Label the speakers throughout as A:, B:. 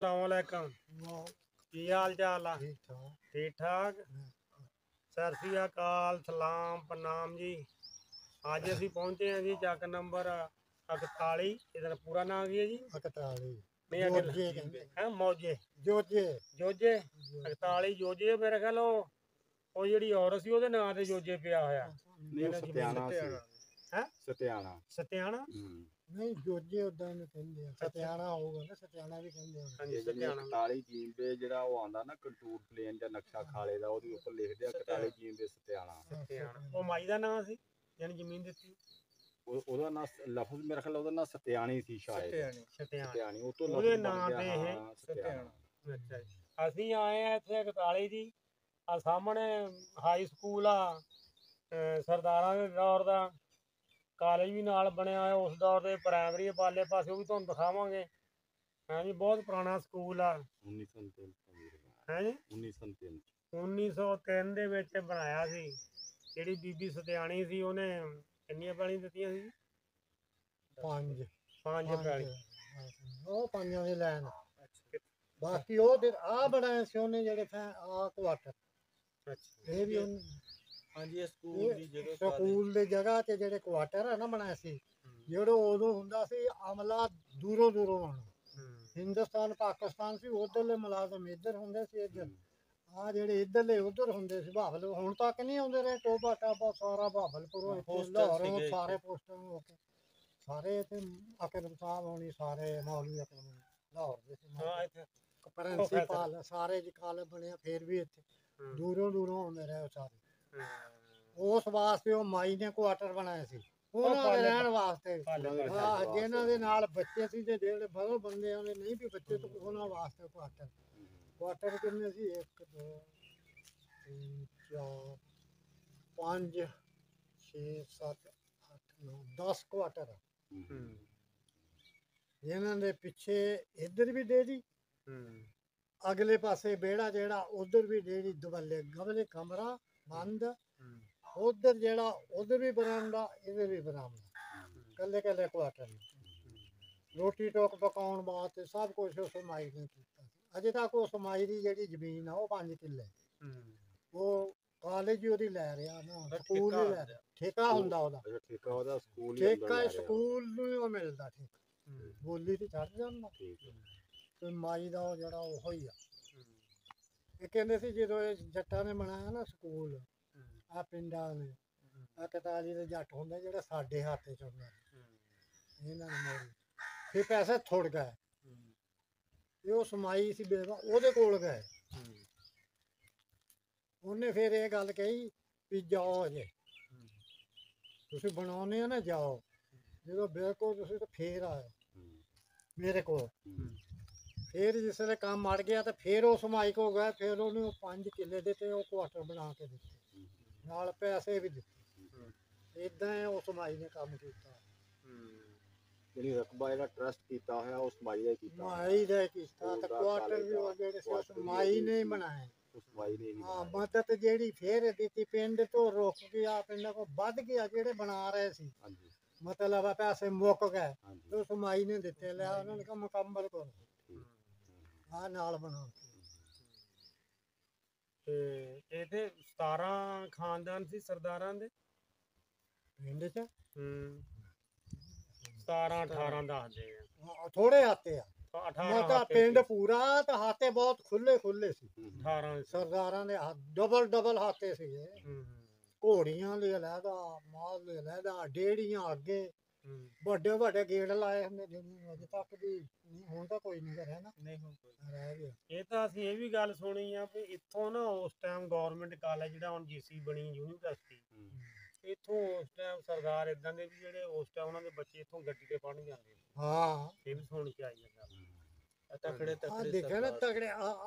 A: अस्सलाम वालेकुम। की हाल चाल आ? ठीक ठाक। सत श्री अकाल, सलाम, प्रणाम जी। ਅੱਜ ਅਸੀਂ ਪਹੁੰਚੇ ਹਾਂ ਜੀ ਚੱਕ ਨੰਬਰ 41। ਇਹਦਾ ਪੂਰਾ ਨਾਮ ਕੀ ਹੈ ਜੀ?
B: 41
A: ਨਹੀਂ
B: ਜੋਜੇ ਕਹਿੰਦੇ
A: ਹੈ ਮੌਜੇ
B: ਜੋਜੇ
A: ਜੋਜੇ 41 ਜੋਜੇ। ਮੇਰੇ ਖਿਆਲ ਉਹ ਜਿਹੜੀ ਔਰਤ ਸੀ ਉਹਦੇ ਨਾਂ ਤੇ ਜੋਜੇ ਪਿਆ ਹੋਇਆ।
C: ਨਹੀਂ ਸਤਿਆਣਾ ਸੀ।
A: ਹੈ
C: ਸਤਿਆਣਾ
A: ਸਤਿਆਣਾ
B: ਨਹੀਂ ਜੋਜੇ ਉਦਾਂ ਨੂੰ ਕਹਿੰਦੇ ਆ। ਸਤਿਆਣਾ ਹੋਊਗਾ ਨਾ, ਸਤਿਆਣਾ ਵੀ ਕਹਿੰਦੇ ਆ।
A: ਹਾਂਜੀ
C: ਜਿਹੜੀ
A: ਸਤਿਆਣਾ
C: 41 ਜੀਨ ਦੇ ਜਿਹੜਾ ਉਹ ਆਂਦਾ ਨਾ ਕੰਟੂਰ ਪਲੇਨ ਜਾਂ ਨਕਸ਼ਾ ਖਾਲੇ ਦਾ, ਉਹਦੇ ਉੱਪਰ ਲਿਖਦੇ ਆ 41 ਜੀਨ ਦੇ ਸਤਿਆਣਾ।
A: ਸਤਿਆਣਾ ਉਹ ਮਾਈ ਦਾ ਨਾਂ ਸੀ ਯਾਨੀ ਜ਼ਮੀਨ ਦਿੱਤੀ।
C: ਉਹਦਾ ਨਾਂ ਲਫ਼ਜ਼ ਮੇਰੇ ਖਿਆਲ ਉਹਦਾ ਨਾਂ ਸਤਿਆਣੀ ਸੀ ਸ਼ਾਇਦ।
A: ਸਤਿਆਣੀ
C: ਉਹ ਤੋਂ
A: ਉਹਦੇ
C: ਲਫ਼ਜ਼
A: ਨਾਂ
C: ਬਣ
A: ਤੇ
C: ਗਿਆ
A: ਇਹ
C: ਸਤਿਆਣਾ।
A: ਅੱਛਾ ਜੀ। ਅਸੀਂ ਆਏ ਆ ਇੱਥੇ 41 ਜੀ। ਆ ਸਾਹਮਣੇ ਹਾਈ ਸਕੂਲ ਆ ਸਰਦਾਰਾਂ ਦੇ ਦੌਰ ਦਾ। ਕਾਲਜ ਵੀ ਨਾਲ ਬਣਿਆ ਹੋਇਆ ਉਸ ਦੌਰ ਦੇ। ਪ੍ਰਾਇਮਰੀ ਪਾਲੇ ਪਾਸੇ ਉਹ ਵੀ ਤੁਹਾਨੂੰ ਦਿਖਾਵਾਂਗੇ। ਹੈ ਜੀ ਬਹੁਤ ਪੁਰਾਣਾ ਸਕੂਲ ਆ।
C: 1903
A: ਹੈ ਜੀ
C: 1903
A: 1903 ਦੇ ਵਿੱਚ ਬਣਾਇਆ ਸੀ। ਜਿਹੜੀ ਬੀਬੀ ਸਤਿਆਣੀ ਸੀ ਉਹਨੇ ਕਿੰਨੀਆਂ ਪੈਲੀਆਂ ਦਿੱਤੀਆਂ ਸੀ?
B: ਪੰਜ
A: ਪੈਲੀ।
B: ਉਹ ਪੰਜਾਂ ਦੀ ਲਾਈਨ। ਬਾਕੀ ਉਹ ਆ ਬਣਾਇਆ ਸੀ ਉਹਨੇ ਜਿਹੜੇ ਆ ਕੁਆਟਰ। ਇਹ ਵੀ
A: ਹਾਂਜੀ
B: ਸਕੂਲ ਦੀ ਜਗ੍ਹਾ ਤੇ ਜਿਹੜੇ ਕੁਆਟਰ ਆ ਨਾ ਬਣਾਏ ਸੀ। ਜਿਹੜੇ ਉਦੋਂ ਹੁੰਦਾ ਸੀ ਅਮਲਾ ਦੂਰੋਂ ਦੂਰੋਂ ਆਉਣਾ। ਹਿੰਦੁਸਤਾਨ ਪਾਕਿਸਤਾਨ ਸੀ, ਉਧਰਲੇ ਮੁਲਾਜ਼ਮ ਇੱਧਰ ਹੁੰਦੇ ਸੀ। ਇੱਧਰ ਆ ਜਿਹੜੇ ਇੱਧਰਲੇ ਉਧਰ ਹੁੰਦੇ ਸੀ। ਬਹਾਵਲ ਹੁਣ ਤੱਕ ਨਹੀਂ ਆਉਂਦੇ ਰਹੇ। ਟੋਬਾ ਟਾਬਾ ਸਾਰਾ ਬਹਾਵਲਪੁਰੋਂ ਲਾਹੌਰੋਂ ਸਾਰੇ ਪੋਸਟਾਂ ਹੋ ਕੇ ਸਾਰੇ ਇੱਥੇ ਅਕਰਮ ਸਾਹਿਬ ਹੋਣੀ, ਸਾਰੇ ਮੌਲਵੀ ਅਕਰਮ ਲਾਹੌਰ ਦੇ ਸੀ। ਪ੍ਰਿੰਸੀਪਲ ਸਾਰੇ ਜੀ ਕਾਲਜ ਬਣਿਆ। ਫਿਰ ਵੀ ਇੱਥੇ ਦੂਰੋਂ ਦੂਰੋਂ ਆਉਂਦੇ ਰਹੇ ਸਾਰੇ। ਉਸ ਵਾਸਤੇ ਉਹ ਮਾਈ ਨੇ ਕੁਆਟਰ ਬਣਾਏ ਸੀ ਉਹਨਾਂ ਦੇ ਰਹਿਣ ਵਾਸਤੇ। ਜਿਹਨਾਂ ਦੇ ਨਾਲ ਬੱਚੇ ਸੀ ਤੇ ਜਿਹੜੇ ਬਦਲ ਬੰਦੇ ਉਹਨੇ ਨਹੀਂ ਵੀ ਬੱਚੇ ਤੋਂ ਉਹਨਾਂ ਵਾਸਤੇ ਕੁਆਟਰ। ਕੁਆਟਰ ਕਿੰਨੇ ਸੀ? 1 2 3 4 5 6 7 8 9 10 ਕੁਆਟਰ। ਇਹਨਾਂ ਦੇ ਪਿੱਛੇ ਇੱਧਰ ਵੀ ਡੇਰੀ, ਅਗਲੇ ਪਾਸੇ ਵਿਹੜਾ ਜਿਹੜਾ ਉਧਰ ਵੀ ਡੇਰੀ, ਦਵੱਲੇ ਗਵਲੇ ਕਮਰਾ ਬੰਦ। ਉਧਰ ਜਿਹੜਾ ਉਧਰ ਵੀ ਬਰਾਮਦਾ, ਇਧਰ ਵੀ ਬਰਾਮਦਾ। ਕੱਲੇ ਕੱਲੇ ਕੁਆਟਰ ਰੋਟੀ ਟੋਕ ਪਕਾਉਣ ਵਾਸਤੇ ਸਭ ਕੁਛ ਉਸ ਮਾਈ ਨੇ ਕੀਤਾ ਸੀ। ਅਜੇ ਤੱਕ ਉਸ ਮਾਈ ਦੀ ਜਿਹੜੀ ਜ਼ਮੀਨ ਆ ਉਹ 5 ਕਿੱਲੇ। ਉਹ ਕਾਲਜ ਹੀ ਉਹਦੀ ਲੈ ਰਿਹਾ ਨਾ, ਸਕੂਲ ਹੀ ਲੈ ਰਿਹਾ। ਠੇਕਾ ਹੁੰਦਾ ਉਹਦਾ।
C: ਠੇਕਾ
B: ਸਕੂਲ ਨੂੰ ਹੀ ਉਹ ਮਿਲਦਾ ਠੇਕਾ। ਬੋਲੀ ਤੇ ਚੜ ਜਾਂਦਾ ਤੇ ਮਾਈ ਦਾ ਉਹ ਜਿਹੜਾ ਉਹੋ ਹੀ ਆ। ਇਹ ਕਹਿੰਦੇ ਸੀ ਜਦੋਂ ਇਹ ਜੱਟਾਂ ਨੇ ਬਣਾਇਆ ਨਾ ਸਕੂਲ ਆ ਪਿੰਡਾਂ ਨੇ, ਆ 41 ਦੇ ਜੱਟ ਹੁੰਦੇ ਜਿਹੜੇ ਸਾਡੇ ਹੱਥ ਚ ਹੁੰਦੇ ਇਹਨਾਂ ਨੇ ਮੋੜੀ। ਫਿਰ ਪੈਸੇ ਥੁੜ ਗਏ। ਇਹ ਉਹ ਸਮਾਈ ਸੀ ਬੇਵਾ, ਉਹਦੇ ਕੋਲ ਗਏ। ਉਹਨੇ ਫਿਰ ਇਹ ਗੱਲ ਕਹੀ ਵੀ ਜਾਓ ਅਜੇ ਤੁਸੀਂ ਬਣਾਉਨੇ ਆ ਨਾ, ਜਾਓ। ਜਦੋਂ ਬਿਲਕੁਲ ਤੁਸੀਂ ਤਾਂ ਫੇਰ ਆਏ ਮੇਰੇ ਕੋਲ। ਫਿਰ ਜਿਸ ਵੇਲੇ ਕੰਮ ਅੜ ਗਿਆ ਤਾਂ ਫਿਰ ਉਸ ਮਾਈ ਕੋ ਗਏ। ਫਿਰ ਉਹਨੇ ਉਹ 5 ਕਿੱਲੇ ਦਿੱਤੇ, ਉਹ ਕੁਆਟਰ ਬਣਾ ਕੇ ਦਿੱਤੇ, ਨਾਲ ਪੈਸੇ ਵੀ ਦਿੱਤੇ। ਏਦਾਂ ਉਸ ਮਾਈ ਨੇ ਕੰਮ ਕੀਤਾ।
C: ਜਿਹੜੀ ਰਕਬਾ ਜਿਹੜਾ ਟਰਸਟ ਕੀਤਾ ਹੋਇਆ ਉਸ ਮਾਈ ਦਾ ਕੀਤਾ।
B: ਮਾਈ ਦਾ ਕੀਤਾ ਤੇ ਕੁਆਟਰ ਵੀ ਉਹ ਜਿਹੜੇ ਸੀ ਉਸ ਮਾਈ ਨੇ ਬਣਾਏ।
C: ਉਸ ਮਾਈ ਨੇ
B: ਹਾਂ ਮਦਦ ਜਿਹੜੀ ਫੇਰ ਦਿੱਤੀ। ਪਿੰਡ ਤੋਂ ਰੁਕ ਗਿਆ, ਪਿੰਡ ਕੋ ਵੱਧ ਗਿਆ। ਜਿਹੜੇ ਬਣਾ ਰਹੇ ਸੀ ਮਤਲਬ ਪੈਸੇ ਮੁੱਕ ਗਏ ਤੇ ਉਸ ਮਾਈ ਨੇ ਦਿੱਤੇ। ਲਿਆ ਉਹਨਾਂ ਨੇ ਕਿਹਾ ਮੁਕੰਮਲ ਕਰੋ ਆ ਨਾਲ ਬਣਾ।
A: ਤੇ ਇਹਦੇ 17 ਖਾਨਦਾਨ ਸੀ ਸਰਦਾਰਾਂ ਦੇ
B: ਪਿੰਡ ਚ।
A: 17 18 ਦੱਸਦੇ ਆ।
B: ਥੋੜੇ ਹਾਤੇ ਆ।
A: 18
B: ਪਿੰਡ ਪੂਰਾ ਤਾਂ ਹਾਤੇ ਬਹੁਤ ਖੁੱਲੇ ਖੁੱਲੇ ਸੀ।
A: 18
B: ਸਰਦਾਰਾਂ ਦੇ ਡਬਲ ਹਾਤੇ ਸੀਗੇ। ਘੋੜੀਆਂ ਲਈ ਅਲੱਗਾ, ਮਾਲ ਲਈ ਅਲੱਗਾ, ਡੇੜੀਆਂ ਅੱਗੇ ਵੱਡੇ ਵੱਡੇ ਗੇੜ ਲਾਏ ਹੁੰਦੇ। ਅਜੇ ਤੱਕ ਵੀ ਹੁਣ ਤਾਂ ਕੋਈ ਨਹੀਂ ਕਰਿਆ ਨਾ।
A: ਨਹੀਂ ਹੁਣ
B: ਰਹਿ ਗਿਆ।
A: ਇਹ ਤਾਂ ਅਸੀਂ ਇਹ ਵੀ ਗੱਲ ਸੁਣੀ ਆ ਵੀ ਇੱਥੋਂ ਨਾ ਉਸ ਟਾਈਮ ਗਵਰਨਮੈਂਟ ਕਾਲਜ ਜਿਹੜਾ ਹੁਣ ਜੀਸੀ ਬਣੀ ਯੂਨੀਵਰਸਿਟੀ, ਇੱਥੋਂ ਉਸ ਟਾਈਮ ਸਰਦਾਰ ਇਦਾਂ ਦੇ ਵੀ ਜਿਹੜੇ ਉਸ ਟਾਈਮ ਉਹਨਾਂ ਦੇ ਬੱਚੇ ਇੱਥੋਂ ਗੱਡੀ ਤੇ ਪੜ੍ਹਨ ਜਾਂਦੇ।
B: ਹਾਂ
A: ਇਹ ਵੀ ਸੁਣ ਕੇ ਆਈ ਹੈ
B: ਤਕੜੇ ਦੇਖਿਆ ਨਾ ਤਕੜੇ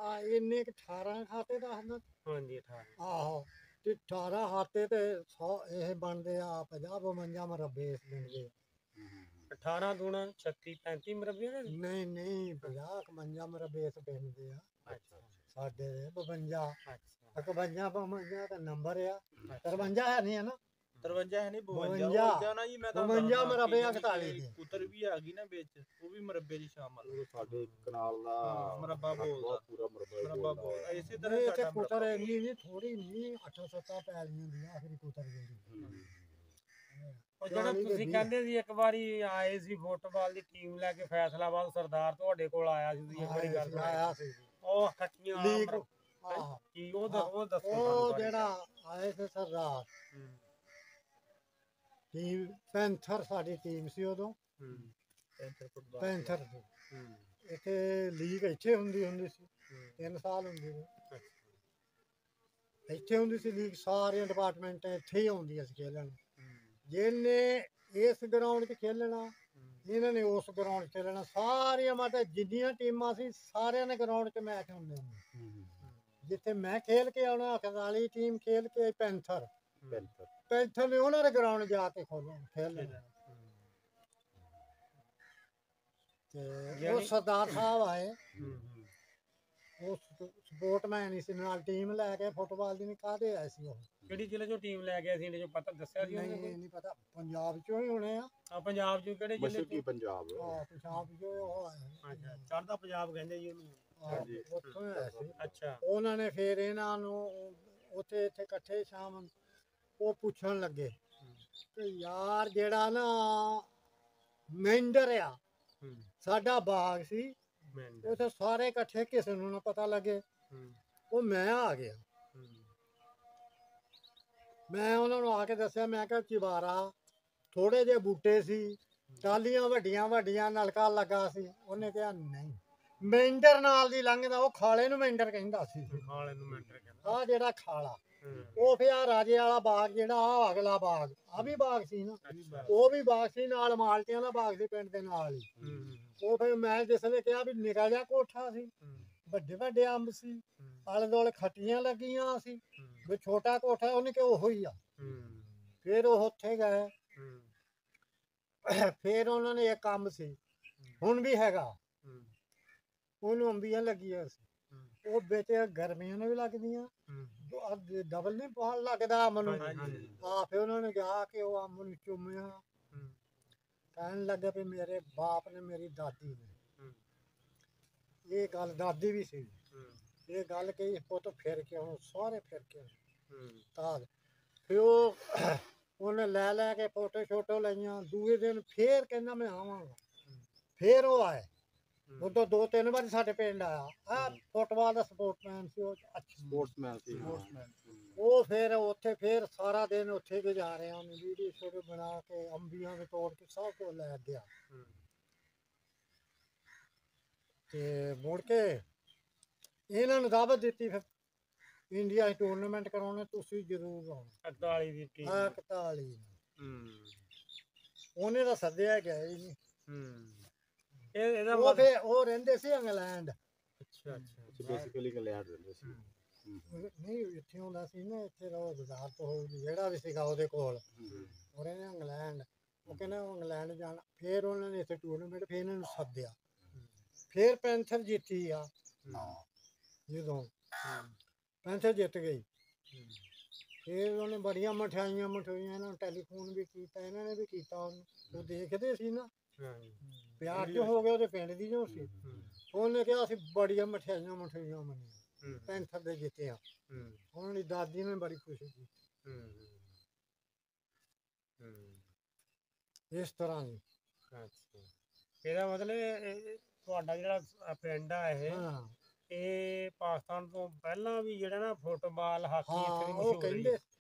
B: ਇੰਨੇ 18 ਖਾਤੇ ਦੱਸਦਾ।
A: ਹਾਂਜੀ 18।
B: ਆਹੋ ਤੇ 18 ਹਾਤੇ ਤੇ 100 ਇਹ ਬਣਦੇ ਆ 50 52 ਮਰਬੇ ਇਸ ਬਣਦੇ।
A: 18 ਦੂਣਾ 36 35 ਮਰਬੇ
B: ਨਹੀਂ ਨਹੀਂ 50 51 ਮਰਬੇ ਇਸ ਬਣਦੇ ਆ। ਸਾਡੇ 52 51 52 ਦਾ ਨੰਬਰ ਆ। 53 ਹੈ ਨਹੀਂ ਹੈ ਨਾ।
D: 53 ਹੈ ਨਹੀਂ 52
B: 52
D: ਹੋ ਗਿਆ ਨਾ ਜੀ। ਮੈਂ ਤਾਂ
B: 52 ਮਰਬੇ 41 ਦੇ।
D: ਕੁਤਰ ਵੀ ਆ ਗਈ ਨਾ ਵਿੱਚ, ਉਹ ਵੀ ਮਰਬੇ ਦੀ ਸ਼ਾਮਲ।
C: ਉਹ ਸਾਡੇ ਕਨਾਲ ਦਾ
D: ਮਰਬਾ ਬੋਲਦਾ,
C: ਪੂਰਾ ਮਰਬਾ
D: ਮਰਬਾ
C: ਬੋਲਦਾ।
D: ਬੋਲਦਾ। ਇਸੇ
B: ਨਹੀਂ
D: ਤਰ੍ਹਾਂ
B: ਇੱਥੇ
D: ਸਾਡਾ
B: ਕੁਤਰ
D: ਮਰਬਾ
B: ਇੰਨੀ ਨਹੀਂ, ਥੋੜੀ ਨਹੀਂ, 8-7 ਪੈਲੀਆਂ ਦੀ ਆਖਰੀ ਕੁਤਰ ਜਿਹੜੀ।
A: ਉਹ ਜਿਹੜਾ
B: 40 ਦੇ
A: ਤੁਸੀਂ
B: 20
A: ਕਹਿੰਦੇ ਸੀ ਇੱਕ ਵਾਰੀ ਆਏ ਸੀ ਫੁੱਟਬਾਲ ਦੀ ਟੀਮ ਲੈ ਕੇ ਫੈਸਲਾਬਾਦ, ਸਰਦਾਰ ਤੁਹਾਡੇ ਕੋਲ ਆਇਆ ਸੀ, ਤੁਸੀਂ ਇੱਕ ਵਾਰੀ ਗੱਲ
B: ਆਇਆ ਸੀ
A: ਉਹ ਖੱਟੀਆਂ
B: ਲੀਗ।
A: ਆਮ ਕੀ ਉਹ ਦੱਸੋ
B: ਉਹ
A: ਸਾਨੂੰ ਬਾਰੇ।
B: ਜਿਹੜਾ ਆਏ ਸੀ ਸਰਦਾਰ ਟੀਮ ਪੈਂਥਰ, ਸਾਡੀ ਟੀਮ ਸੀ ਉਦੋਂ ਪੈਂਥਰ ਦੀ। ਇੱਥੇ ਲੀਗ ਇੱਥੇ ਹੁੰਦੀ ਸੀ, 3 ਸਾਲ ਹੁੰਦੀ ਸੀ ਇੱਥੇ ਹੁੰਦੀ ਸੀ ਲੀਗ। ਸਾਰੀਆਂ ਡਿਪਾਰਟਮੈਂਟ ਇੱਥੇ ਹੀ ਆਉਂਦੀਆਂ ਸੀ ਖੇਲਣ। ਜਿਹਨੇ ਇਸ ਗਰਾਊਂਡ 'ਚ ਖੇਲਣਾ, ਇਹਨਾਂ ਨੇ ਉਸ ਗਰਾਊਂਡ 'ਚ ਖੇਲਣਾ। ਸਾਰੀਆਂ ਮਤਲਬ ਜਿੰਨੀਆਂ ਟੀਮਾਂ ਸੀ ਸਾਰਿਆਂ ਨੇ ਗਰਾਊਂਡ 'ਚ ਮੈਚ ਹੁੰਦੇ ਨੇ। ਜਿੱਥੇ ਮੈਂ ਖੇਲ ਕੇ ਆਉਣਾ, ਖਜ਼ਾਲੀ ਟੀਮ ਖੇਲ ਕੇ ਪੈਂਥਰ ਨੇ ਉਹਨਾਂ ਦੇ ਗਰਾਊਂਡ ਜਾ ਕੇ ਖੇਲਣਾ। ਤੇ ਉਹ ਸਰਦਾਰ ਸਾਹਿਬ ਆਏ, ਉਹ ਸਪੋਰਟਮੈਨ ਹੀ ਸੀ, ਨਾਲ ਟੀਮ ਲੈ ਕੇ ਫੁੱਟਬਾਲ ਦੀ। ਕਾਹਦੇ ਆਏ ਸੀ ਉਹ?
A: ਕਿਹੜੀ ਜ਼ਿਲ੍ਹੇ ਚੋਂ ਟੀਮ ਲੈ ਕੇ ਅਸੀਂ ਇਹਦੇ ਚੋਂ ਪਤਾ ਦੱਸਿਆ ਸੀ ਉਹਨੇ?
B: ਨਹੀਂ ਪਤਾ, ਪੰਜਾਬ ਚੋਂ ਹੀ ਹੋਣੇ ਆ।
A: ਪੰਜਾਬ ਚੋਂ ਕਿਹੜੇ ਜ਼ਿਲ੍ਹੇ
C: ਮਸ਼ਰਕੀ ਪੰਜਾਬ।
B: ਪੰਜਾਬ ਚੋਂ ਉਹ ਆਏ।
A: ਅੱਛਾ, ਚੜ੍ਹਦਾ ਪੰਜਾਬ ਕਹਿੰਦੇ ਜੀ ਉਹਨੂੰ।
B: ਉੱਥੋਂ ਹੀ ਆਏ ਸੀ।
A: ਅੱਛਾ।
B: ਉਹਨਾਂ ਨੇ ਫਿਰ ਇਹਨਾਂ ਨੂੰ ਉੱਥੇ ਇੱਥੇ ਇਕੱਠੇ ਸ਼ਾਮ ਉਹ ਪੁੱਛਣ ਲੱਗੇ ਕਿ ਯਾਰ ਜਿਹੜਾ ਨਾ ਮੈਂਡਰ ਆ, ਸਾਡਾ ਬਾਗ ਸੀ ਉੱਥੇ ਸਾਰੇ ਇਕੱਠੇ, ਕਿਸੇ ਨੂੰ ਨਾ ਪਤਾ ਲੱਗੇ। ਉਹ ਮੈਂ ਆ ਗਿਆ, ਮੈਂ ਉਹਨਾਂ ਨੂੰ ਆ ਕੇ ਦੱਸਿਆ, ਮੈਂ ਕਿਹਾ ਚਿਬਾਰਾ ਥੋੜੇ ਜਿਹੇ ਬੂਟੇ ਸੀ, ਟਾਲੀਆਂ ਵੱਡੀਆਂ ਵੱਡੀਆਂ, ਨਲਕਾ ਲੱਗਾ ਸੀ। ਉਹਨੇ ਕਿਹਾ ਨਹੀਂ, ਮੈਂਡਰ ਨਾਲ ਦੀ ਲੰਘਦਾ, ਉਹ ਖਾਲੇ ਨੂੰ ਮੈਂਡਰ ਕਹਿੰਦਾ ਸੀ।
A: ਖਾਲੇ ਨੂੰ ਮੈਂਡਰ ਕਹਿੰਦਾ।
B: ਆਹ ਜਿਹੜਾ ਖਾਲਾ, ਉਹ ਫਿਰ ਆ ਰਾਜੇ ਵਾਲਾ ਬਾਗ ਜਿਹੜਾ ਆ ਅਗਲਾ ਬਾਗ, ਆ ਵੀ ਬਾਗ ਸੀ ਨਾ, ਉਹ ਵੀ ਬਾਗ ਸੀ, ਨਾਲ ਮਾਲਟਿਆਂ ਦਾ ਬਾਗ ਸੀ ਪਿੰਡ ਦੇ ਨਾਲ ਹੀ। ਉਹ ਫਿਰ ਮੈਂ ਜਿਸ ਵੇਲੇ ਕਿਹਾ ਵੀ ਨਿੱਕਾ ਜਿਹਾ ਕੋਠਾ ਸੀ, ਵੱਡੇ ਵੱਡੇ ਅੰਬ ਸੀ, ਆਲੇ ਦੁਆਲੇ ਖੱਟੀਆਂ ਲੱਗੀਆਂ ਸੀ, ਵੀ ਛੋਟਾ ਕੋਠਾ, ਉਹਨੇ ਕਿ ਉਹੋ ਹੀ ਆ। ਫਿਰ ਉਹ ਉੱਥੇ ਗਏ। ਫਿਰ ਉਹਨਾਂ ਨੇ ਇੱਕ ਅੰਬ ਸੀ, ਹੁਣ ਵੀ ਹੈਗਾ, ਉਹਨੂੰ ਅੰਬੀਆਂ ਲੱਗੀਆਂ ਸੀ। ਉਹ ਵਿੱਚ ਗਰਮੀਆਂ ਨੂੰ ਵੀ ਲੱਗਦੀਆਂ, ਡਬਲ ਨਹੀਂ ਪਾਣ ਲੱਗਦਾ ਅੰਬ ਨੂੰ। ਫਿਰ ਉਹਨਾਂ ਨੇ ਜਾ ਕੇ ਉਹ ਅੰਬ ਨੂੰ ਚੁੰਮਿਆ, ਕਹਿਣ ਲੱਗੇ ਵੀ ਮੇਰੇ ਬਾਪ ਨੇ, ਮੇਰੀ ਦਾਦੀ ਨੇ ਇਹ ਗੱਲ, ਦਾਦੀ ਵੀ ਸੀ ਇਹ ਗੱਲ ਕਹੀ, ਪੁੱਤ ਫਿਰ ਕੇ ਹੁਣ ਸਾਰੇ ਫਿਰ ਕੇ ਤਾਂ ਫਿਰ ਉਹ ਉਹਨੇ ਲੈ ਕੇ ਫੋਟੋ ਸ਼ੋਟੋ ਲਈਆਂ। ਦੂਏ ਦਿਨ ਫੇਰ ਕਹਿੰਦਾ ਮੈਂ ਆਵਾਂਗਾ। ਫੇਰ ਉਹ ਆਏ, ਉਦੋਂ 2-3 ਵਾਰੀ ਸਾਡੇ ਪਿੰਡ ਆਇਆ। ਆ ਫੁੱਟਬਾਲ ਦਾ ਸਪੋਰਟਮੈਨ ਸੀ ਉਹ। ਅੱਛਾ,
C: ਸਪੋਰਟਸਮੈਨ ਸੀ।
B: ਉਹ ਫਿਰ ਉੱਥੇ ਫਿਰ ਸਾਰਾ ਦਿਨ ਉੱਥੇ ਗੁਜ਼ਾਰਿਆ। ਉਹਨੇ ਵੀਡੀਓ ਸ਼ੋਡੀਓ ਬਣਾ ਕੇ, ਅੰਬੀਆਂ ਦੇ ਤੋੜ ਕੇ ਸਭ ਕੁਝ ਲੈ ਗਿਆ। ਤੇ ਮੁੜ ਕੇ ਇਹਨਾਂ ਨੂੰ ਦਾਵਤ ਦਿੱਤੀ, ਫਿਰ ਇੰਡੀਆ ਚ ਟੂਰਨਾਮੈਂਟ ਕਰਾਉਣਾ, ਤੁਸੀਂ ਜ਼ਰੂਰ ਆਉਣਾ।
A: 41 ਦੀ ਟੀਮ।
B: 41 ਉਹਨੇ ਤਾਂ ਸੱਦਿਆ ਗਿਆ ਹੀ ਨਹੀਂ।
A: ਇਹਦਾ
B: ਉਹ ਫਿਰ ਉਹ ਰਹਿੰਦੇ ਸੀ ਇੰਗਲੈਂਡ।
A: ਅੱਛਾ।
C: ਬੇਸਿਕਲੀ ਇੰਗਲੈਂਡ ਰਹਿੰਦੇ ਸੀ।
B: ਨਹੀਂ ਇੱਥੇ ਹੁੰਦਾ ਸੀ ਨਾ, ਇੱਥੇ ਰੋ ਬਾਜ਼ਾਰ ਤੋਂ ਜਿਹੜਾ ਵੀ ਸੀਗਾ ਉਹਦੇ ਕੋਲ, ਉਹਨੇ ਨੇ ਇੰਗਲੈਂਡ। ਉਹ ਕਹਿੰਦਾ ਇੰਗਲੈਂਡ ਜਾਣਾ। ਫਿਰ ਉਹਨਾਂ ਨੇ ਇੱਥੇ ਟੂਰਨਾਮੈਂਟ, ਫਿਰ ਇਹਨਾਂ ਨੂੰ ਸੱਦਿਆ। ਫਿਰ ਪੈਂਥਰ ਜਿੱਤੀ ਆ। ਜਦੋਂ ਪੈਂਥਰ ਜਿੱਤ ਗਈ, ਫਿਰ ਉਹਨੇ ਬੜੀਆਂ ਮਠਿਆਈਆਂ ਇਹਨਾਂ ਨੂੰ ਟੈਲੀਫੋਨ ਵੀ ਕੀਤਾ, ਇਹਨਾਂ ਨੇ ਵੀ ਕੀਤਾ ਉਹਨੂੰ। ਉਹ ਦੇਖਦੇ ਸੀ ਨਾ, ਪਿਆਰ ਜੋ ਹੋ ਗਿਆ ਉਹਦੇ ਪਿੰਡ ਦੀ ਜੋ ਸੀ। ਉਹਨੇ ਕਿਹਾ ਅਸੀਂ ਬੜੀਆਂ ਮਠਿਆਈਆਂ ਮੰਨੀਆਂ ਪੈਂਥਰ ਦੇ ਜਿੱਤਿਆ। ਉਹਨਾਂ ਦੀ ਦਾਦੀ ਨੇ ਬੜੀ ਖੁਸ਼ੀ ਕੀਤੀ। ਇਸ ਤਰ੍ਹਾਂ ਦੀ।
A: ਇਹਦਾ ਮਤਲਬ ਤੁਹਾਡਾ ਜਿਹੜਾ ਪਿੰਡ ਆ ਇਹ ਪਾਕਿਸਤਾਨ ਤੋਂ ਪਹਿਲਾਂ ਵੀ ਜਿਹੜਾ ਨਾ ਫੁੱਟਬਾਲ, ਹਾਕੀ ਇੱਥੇ ਦੀ
B: ਉਹ
A: ਮਸ਼ਹੂਰ
B: ਕਹਿੰਦੇ
A: ਰਹੀ।